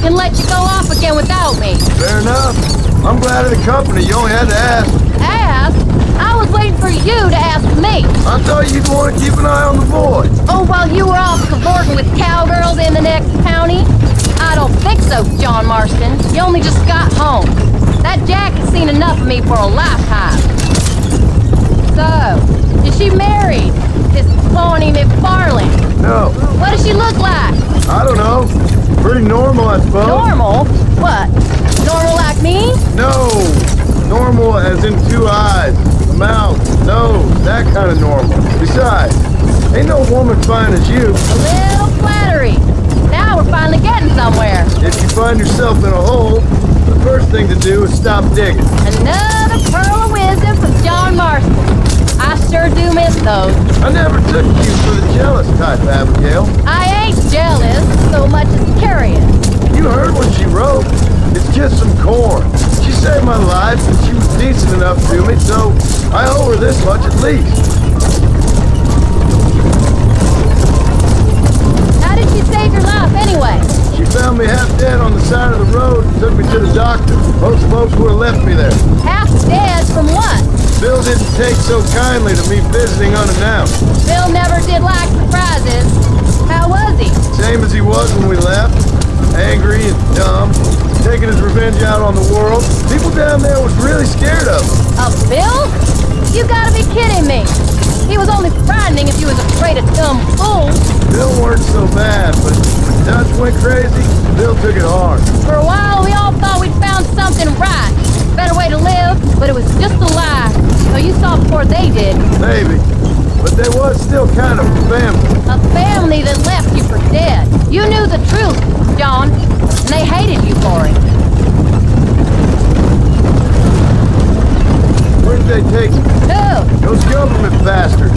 can let you go off again without me. Fair enough. I'm glad of the company. You only had to ask. Ask? I was waiting for you to ask me. I thought you'd want to keep an eye on the boy. Oh, while you were off cavorting with cowgirls in the next county? I don't think so, John Marston. You only just got home. That Jack has seen enough of me for a lifetime. So, is she married? This Pawnee McFarlane? No. What does she look like? I don't know. Pretty normal, I suppose. Normal? What? Normal like me? No. Normal as in 2 eyes, a mouth, nose, that kind of normal. Besides, ain't no woman fine as you. A little flattery. Now we're finally getting somewhere. If you find yourself in a hole, the first thing to do is stop digging. Another pearl of wisdom from John Marston. I sure do miss those. I never took you for the jealous type, Abigail. I ain't jealous so much as curious. You heard what she wrote. It's just some corn. She saved my life and she was decent enough to me, so I owe her this much at least. How did she save your life anyway? She found me half dead on the side of the road and took me to the doctor. Most folks would have left me there. Half dead from what? Bill didn't take so kindly to me visiting unannounced. Bill never did like surprises. How was he? Same as he was when we left. Angry and dumb. Taking his revenge out on the world. People down there was really scared of him. Of Bill? You gotta be kidding me. He was only frightening if you was afraid of dumb fools. Bill weren't so bad, but when Dutch went crazy, Bill took it hard. For a while, we all thought we'd found something right. Better way to live, but it was just a lie. So you saw before they did. Maybe. But they was still kind of a family. A family that left you for dead. You knew the truth, John, and they hated you for it. Where did they take you? Who? Those government bastards.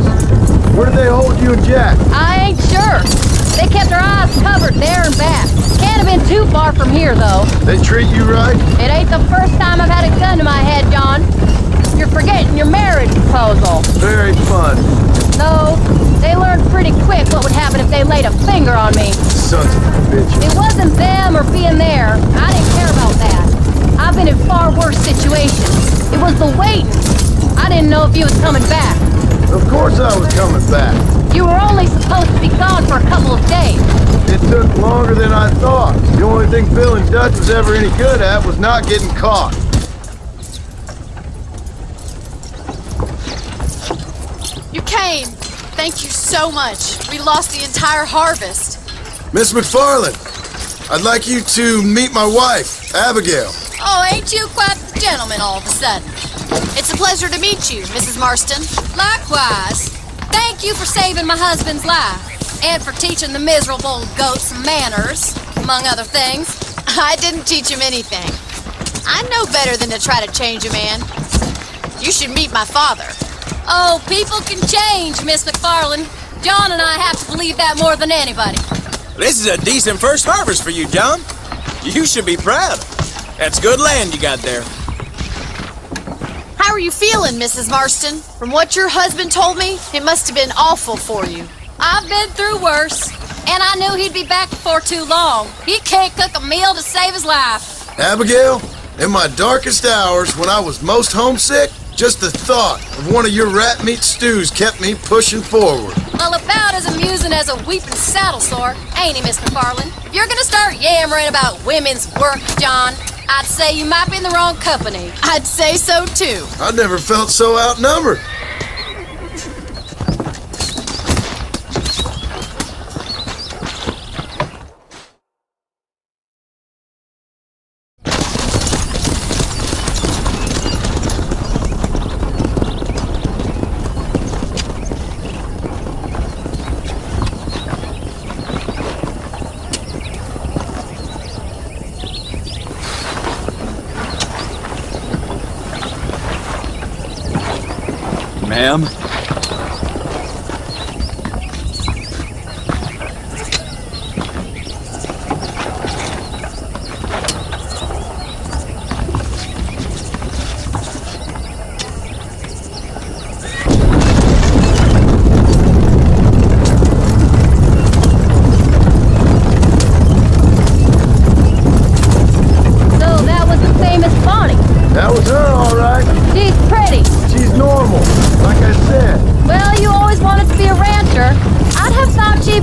Where did they hold you and Jack? I ain't sure. They kept their eyes covered there and back. Can't have been too far from here, though. They treat you right? It ain't the first time I've had a gun to my head, John. You're forgetting your marriage proposal. Very fun. No, they learned pretty quick what would happen if they laid a finger on me. Sons of bitches. It wasn't them or being there. I didn't care about that. I've been in far worse situations. It was the waiting. I didn't know if you was coming back. Of course I was coming back. You were only supposed to be gone for a couple of days. It took longer than I thought. The only thing Bill and Dutch was ever any good at was not getting caught. You came. Thank you so much. We lost the entire harvest. Miss McFarlane, I'd like you to meet my wife, Abigail. Oh, ain't you quite the gentleman all of a sudden? It's a pleasure to meet you, Mrs. Marston. Likewise. Thank you for saving my husband's life, and for teaching the miserable goat some manners, among other things. I didn't teach him anything. I know better than to try to change a man. You should meet my father. Oh, people can change, Miss McFarlane. John and I have to believe that more than anybody. This is a decent first harvest for you, John. You should be proud. That's good land you got there. How are you feeling, Mrs. Marston? From what your husband told me, it must have been awful for you. I've been through worse, and I knew he'd be back before too long. He can't cook a meal to save his life. Abigail, in my darkest hours when I was most homesick, just the thought of one of your rat meat stews kept me pushing forward. Well, about as amusing as a weeping saddle sore, ain't he, Miss McFarlane? If you're gonna start yammering about women's work, John, I'd say you might be in the wrong company. I'd say so, too. I never felt so outnumbered. Ma'am?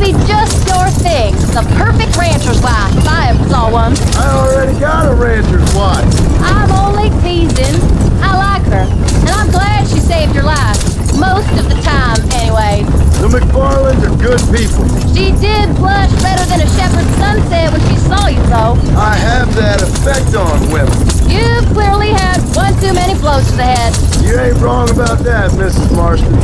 be just your thing. The perfect rancher's wife, if I ever saw one. I already got a rancher's wife. I'm only teasing. I like her, and I'm glad she saved your life. Most of the time, anyway. The McFarlands are good people. She did blush better than a shepherd's sunset when she saw you, though. I have that effect on women. You clearly had one too many blows to the head. You ain't wrong about that, Mrs. Marston.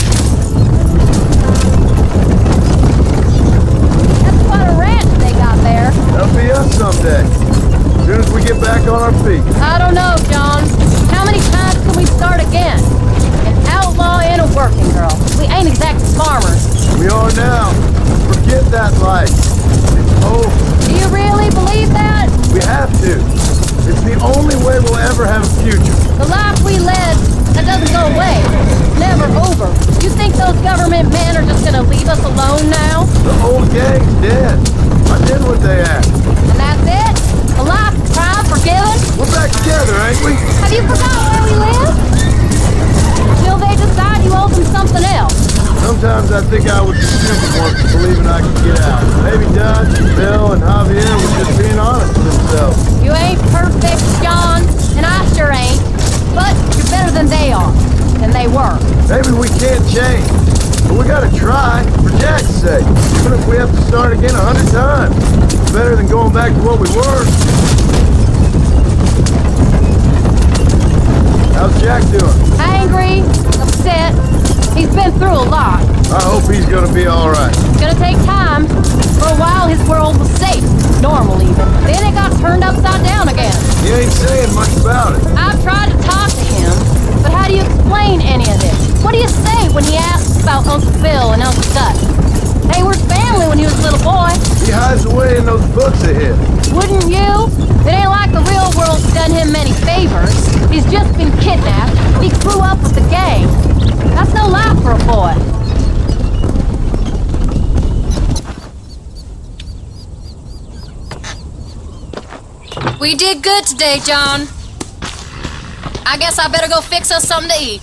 That's quite a ranch they got there. That'll be us someday. As soon as we get back on our feet. I don't know, John. How many times can we start again? An outlaw and a working girl. We ain't exactly farmers. We are now. Forget that life. It's over. Do you really believe that? We have to. It's the only way we'll ever have a future. The life we led, that doesn't go away. It's never over. You think those government men are just gonna leave us alone now? The old gang's dead. I did what they asked. And that's it? A life of crime forgiven? We're back together, ain't we? Have you forgotten where we live? Till they decide you owe them something else. Sometimes I think I was the stupid one for believing I could get out. Maybe Dutch, Bill, and Javier were just being honest with themselves. You ain't perfect, John, and I sure ain't. But you're better than they are. Than they were. Maybe we can't change, but we gotta try, for Jack's sake. Even if we have to start again 100 times. It's better than going back to what we were. How's Jack doing? Angry, upset. He's been through a lot. I hope he's gonna be alright. It's gonna take time. For a while, his world was safe. Normal, even. Then it got turned upside down again. He ain't saying much about it. I've tried to talk to him, but how do you explain any of this? What do you say when he asks about Uncle Bill and Uncle Dutch? They were family when he was a little boy. He hides away in those books of his. Wouldn't you? It ain't like the real world's done him many favors. He's just been kidnapped. He grew up with the gang. That's no life for a boy. We did good today, John. I guess I better go fix us something to eat.